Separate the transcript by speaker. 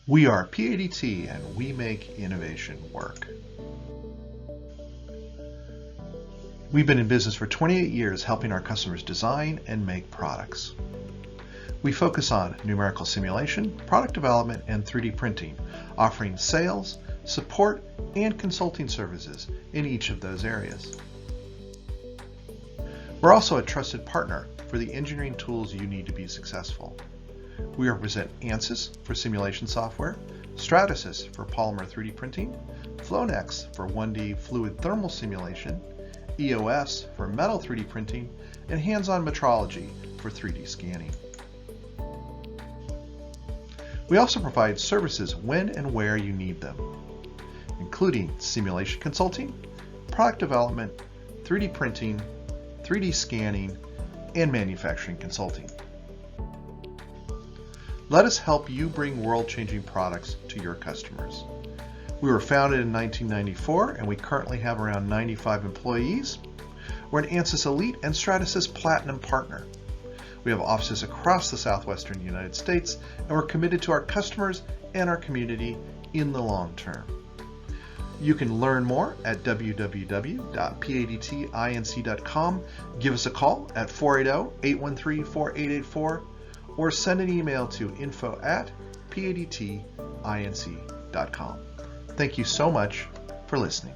Speaker 1: We are PADT and we make innovation work. We've been in business for 28 years helping our customers design and make products. We focus on numerical simulation, product development, and 3D printing, offering sales, support, and consulting services in each of those areas. We're also a trusted partner for the engineering tools you need to be successful. We represent ANSYS for simulation software, Stratasys for polymer 3D printing, Flownex for 1D fluid thermal simulation, EOS for metal 3D printing, and hands-on metrology for 3D scanning. We also provide services when and where you need them, including simulation consulting, product development, 3D printing, 3D scanning, and manufacturing consulting. Let us help you bring world-changing products to your customers. We were founded in 1994 and we currently have around 95 employees. We're an ANSYS Elite and Stratasys Platinum partner. We have offices across the southwestern United States and we're committed to our customers and our community in the long term. You can learn more at www.padtinc.com. Give us a call at 480-813-4884 or send an email to info@padtinc.com. Thank you so much for listening.